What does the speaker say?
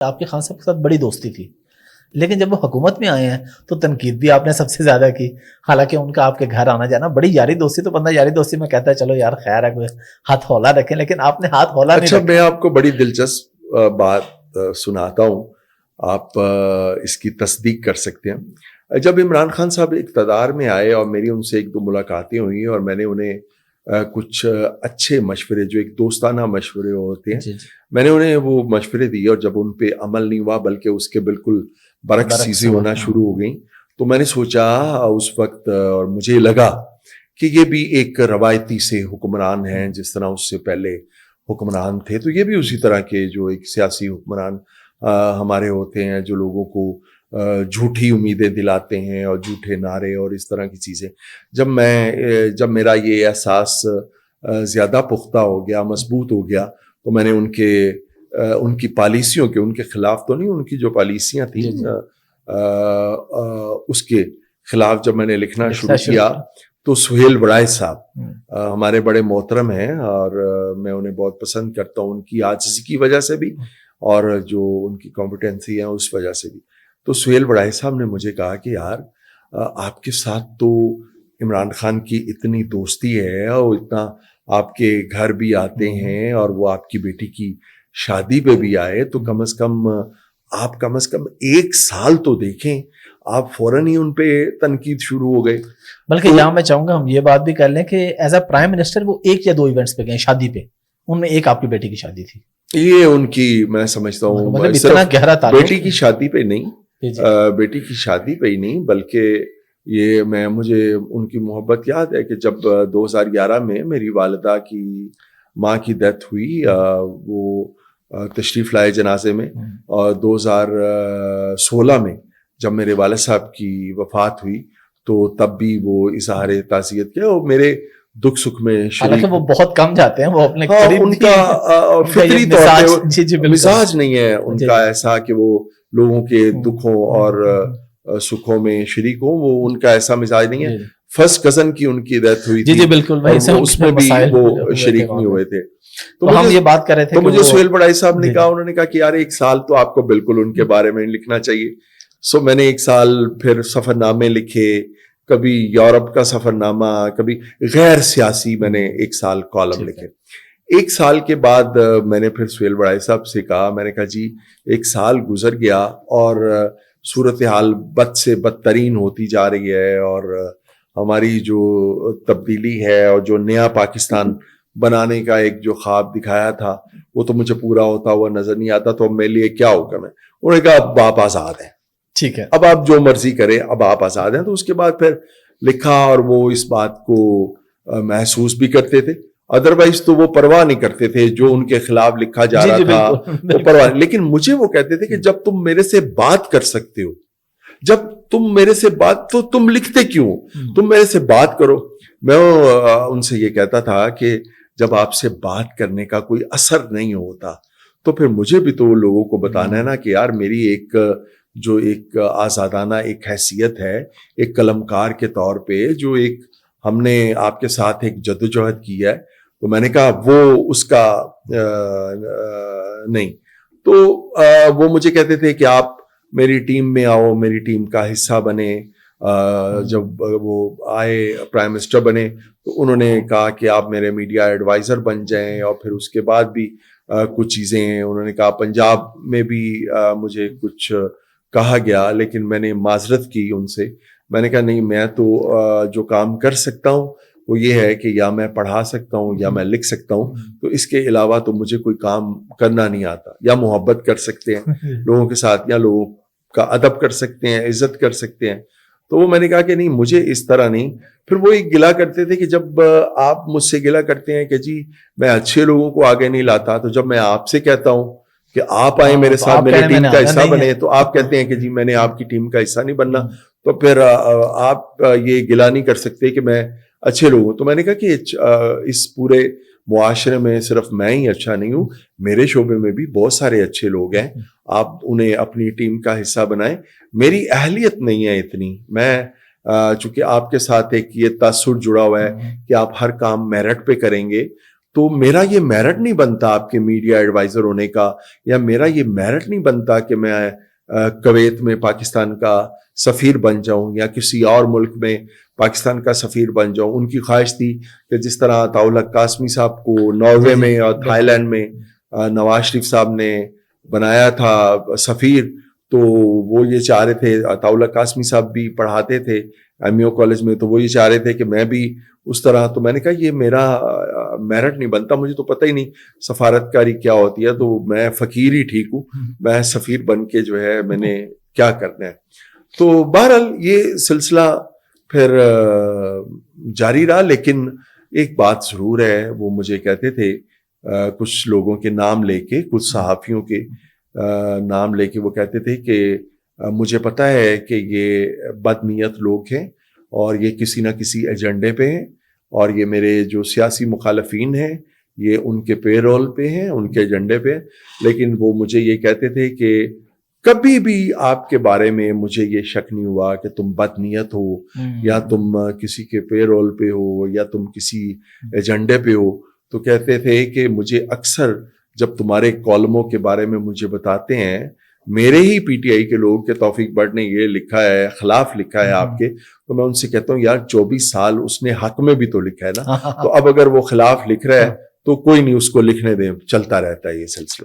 آپ کے خان صاحب کے ساتھ بڑی دوستی تھی، لیکن جب وہ حکومت میں آئے ہیں تو تنقید بھی آپ نے سب سے زیادہ کی، حالانکہ ان کا آپ کے گھر آنا جانا بڑی یاری دوستی، تو بندہ یاری دوستی میں کہتا ہے چلو یار خیر ہے کوئی ہاتھ ہولا رکھیں، لیکن آپ نے ہاتھ ہولا نہیں اچھا رکھا۔ میں آپ کو بڑی دلچسپ بات سناتا ہوں، آپ اس کی تصدیق کر سکتے ہیں۔ جب عمران خان صاحب اقتدار میں آئے اور میری ان سے ایک دو ملاقاتیں ہوئی اور میں نے انہیں کچھ اچھے مشورے، جو ایک دوستانہ مشورے ہوتے ہیں، میں نے انہیں وہ مشورے دیے، اور جب ان پہ عمل نہیں ہوا بلکہ اس کے بالکل برعکس چیزیں ہونا شروع ہو گئیں، تو میں نے سوچا اس وقت، اور مجھے لگا کہ یہ بھی ایک روایتی سے حکمران ہیں، جس طرح اس سے پہلے حکمران تھے، تو یہ بھی اسی طرح کے جو ایک سیاسی حکمران ہمارے ہوتے ہیں، جو لوگوں کو جھوٹی امیدیں دلاتے ہیں اور جھوٹے نعرے اور اس طرح کی چیزیں۔ جب میرا یہ احساس زیادہ پختہ ہو گیا، مضبوط ہو گیا، تو میں نے ان کی پالیسیوں کے، ان کے خلاف تو نہیں، ان کی جو پالیسیاں تھیں اس کے خلاف جب میں نے لکھنا شروع کیا، تو سہیل بڑائے صاحب ہمارے بڑے محترم ہیں، اور میں انہیں بہت پسند کرتا ہوں، ان کی عاجزی کی وجہ سے بھی اور جو ان کی کمپیٹنسی ہے اس وجہ سے بھی۔ تو سہیل بڑائے صاحب نے مجھے کہا کہ یار آپ کے ساتھ تو عمران خان کی اتنی دوستی ہے، اور اتنا آپ کے گھر بھی آتے ہیں، اور وہ آپ کی بیٹی کی شادی پہ بھی آئے، تو کم از کم ایک سال تو دیکھیں۔ آپ فوراً ہی ان پہ تنقید شروع ہو گئے۔ بلکہ یہاں میں چاہوں گا ہم یہ بات بھی کر لیں کہ ایز اے پرائم منسٹر وہ ایک یا دو ایونٹس پہ گئے شادی پہ، ان میں ایک آپ کی بیٹی کی شادی تھی۔ یہ ان کی، میں سمجھتا ہوں اتنا گہرا تعلق بیٹی کی شادی پہ نہیں، بیٹی کی شادی پہ ہی نہیں، بلکہ یہ مجھے ان کی محبت یاد ہے کہ جب 2011 میں میری والدہ کی ماں کی ڈیتھ ہوئی، وہ تشریف لائے جنازے میں، اور 2016 میں جب میرے والد صاحب کی وفات ہوئی، تو تب بھی وہ اظہار تعزیت کیا، اور میرے دکھ سکھ میں حالانکہ وہ بہت کم جاتے ہیں، وہ اپنے ان کا فطری طور پہ مزاج نہیں ہے ان کا ایسا کہ وہ لوگوں کے دکھوں اور سکھوں میں شریک ہوں، وہ ان کا ایسا مزاج نہیں ہے۔ فرسٹ کزن کی ان کی ڈیتھ ہوئی تھی، بالکل، اس میں بھی وہ شریک نہیں ہوئے تھے۔ تو ہم یہ بات کر رہے تھے، تو مجھے سہیل بڑائی صاحب نے کہا، انہوں نے کہا کہ یار ایک سال تو آپ کو بالکل ان کے بارے میں لکھنا چاہیے۔ سو میں نے ایک سال پھر سفر نامے لکھے، کبھی یورپ کا سفر نامہ، کبھی غیر سیاسی، میں نے ایک سال کالم لکھے۔ ایک سال کے بعد میں نے پھر سہیل بڑائی صاحب سے کہا، میں نے کہا جی ایک سال گزر گیا اور صورتحال بد سے بدترین ہوتی جا رہی ہے، اور ہماری جو تبدیلی ہے اور جو نیا پاکستان بنانے کا ایک جو خواب دکھایا تھا وہ تو مجھے پورا ہوتا ہوا نظر نہیں آتا، تو اب میرے لیے کیا حکم ہے؟ انہوں نے کہا اب آپ آزاد ہیں، ٹھیک ہے، اب آپ جو مرضی کریں، اب آپ آزاد ہیں۔ تو اس کے بعد پھر لکھا، اور وہ اس بات کو محسوس بھی کرتے تھے، ادروائز تو وہ پرواہ نہیں کرتے تھے، جو ان کے خلاف لکھا جا رہا تھا وہ پرواہ، لیکن مجھے وہ کہتے تھے کہ جب تم میرے سے بات کر سکتے ہو، جب تم میرے سے بات، تو تم لکھتے کیوں؟ تم میرے سے بات کرو۔ میں ان سے یہ کہتا تھا کہ جب آپ سے بات کرنے کا کوئی اثر نہیں ہوتا تو پھر مجھے بھی تو لوگوں کو بتانا ہے نا کہ یار میری ایک آزادانہ ایک حیثیت ہے، ایک قلمکار کے طور پہ، جو ایک ہم نے آپ کے ساتھ ایک جدوجہد کی ہے۔ تو میں نے کہا وہ اس کا نہیں، تو وہ مجھے کہتے تھے کہ آپ میری ٹیم میں آؤ، میری ٹیم کا حصہ بنے۔ جب وہ آئے پرائم منسٹر بنے تو انہوں نے کہا کہ آپ میرے میڈیا ایڈوائزر بن جائیں، اور پھر اس کے بعد بھی کچھ چیزیں انہوں نے کہا۔ پنجاب میں بھی مجھے کچھ کہا گیا، لیکن میں نے معذرت کی ان سے، میں نے کہا نہیں، میں تو جو کام کر سکتا ہوں وہ یہ ہے کہ یا میں پڑھا سکتا ہوں یا میں لکھ سکتا ہوں، تو اس کے علاوہ تو مجھے کوئی کام کرنا نہیں آتا۔ یا محبت کر سکتے ہیں لوگوں کے ساتھ، یا لوگوں کا ادب کر سکتے ہیں، عزت کر سکتے ہیں۔ تو وہ میں نے کہا کہ نہیں، مجھے اس طرح نہیں۔ پھر وہ ایک گلا کرتے تھے کہ جب آپ مجھ سے گلا کرتے ہیں کہ جی میں اچھے لوگوں کو آگے نہیں لاتا، تو جب میں آپ سے کہتا ہوں کہ آپ آئیں میرے ساتھ، میری ٹیم کا حصہ بنے، تو آپ کہتے ہیں کہ جی میں نے آپ کی ٹیم کا حصہ نہیں بننا، تو پھر آپ یہ گلا نہیں کر سکتے کہ میں اچھے لوگ ہوں۔ تو میں نے کہا کہ اس پورے معاشرے میں صرف میں ہی اچھا نہیں ہوں، میرے شعبے میں بھی بہت سارے اچھے لوگ ہیں، آپ انہیں اپنی ٹیم کا حصہ بنائیں۔ میری اہلیت نہیں ہے اتنی، میں چونکہ آپ کے ساتھ ایک یہ تاثر جڑا ہوا ہے کہ آپ ہر کام میرٹ پہ کریں گے، تو میرا یہ میرٹ نہیں بنتا آپ کے میڈیا ایڈوائزر ہونے کا, یا میرا یہ میرٹ نہیں بنتا کہ میں کویت میں پاکستان کا سفیر بن جاؤں یا کسی اور ملک میں پاکستان کا سفیر بن جاؤں. ان کی خواہش تھی کہ جس طرح عطاء اللہ قاسمی صاحب کو ناروے میں اور تھائی لینڈ میں نواز شریف صاحب نے بنایا تھا سفیر, تو وہ یہ چاہ رہے تھے, عطاء اللہ قاسمی صاحب بھی پڑھاتے تھے ایم یو کالج میں, تو وہ یہ چاہ رہے تھے کہ میں بھی اس طرح. تو میں نے کہا یہ میرا میرٹ نہیں بنتا, مجھے تو پتہ ہی نہیں سفارتکاری کیا ہوتی ہے, تو میں فقیر ہی ٹھیک ہوں, میں سفیر بن کے جو ہے میں نے کیا کرنا ہے. تو بہرحال یہ سلسلہ پھر جاری رہا. لیکن ایک بات ضرور ہے, وہ مجھے کہتے تھے کچھ لوگوں کے نام لے کے, کچھ صحافیوں کے نام لے کے, وہ کہتے تھے کہ مجھے پتہ ہے کہ یہ بد نیت لوگ ہیں اور یہ کسی نہ کسی ایجنڈے پہ ہیں, اور یہ میرے جو سیاسی مخالفین ہیں یہ ان کے پے رول پہ ہیں, ان کے ایجنڈے پہ. لیکن وہ مجھے یہ کہتے تھے کہ کبھی بھی آپ کے بارے میں مجھے یہ شک نہیں ہوا کہ تم بد نیت ہو, یا تم کسی کے پے رول پہ ہو, یا تم کسی ایجنڈے پہ ہو. تو کہتے تھے کہ مجھے اکثر جب تمہارے کالموں کے بارے میں مجھے بتاتے ہیں میرے ہی پی ٹی آئی کے لوگ کہ توفیق بٹ نے یہ لکھا ہے, خلاف لکھا ہے آپ کے, تو میں ان سے کہتا ہوں یار 24 سال اس نے حق میں بھی تو لکھا ہے نا, تو اب اگر وہ خلاف لکھ رہا ہے تو کوئی نہیں, اس کو لکھنے دیں, چلتا رہتا ہے یہ سلسلہ.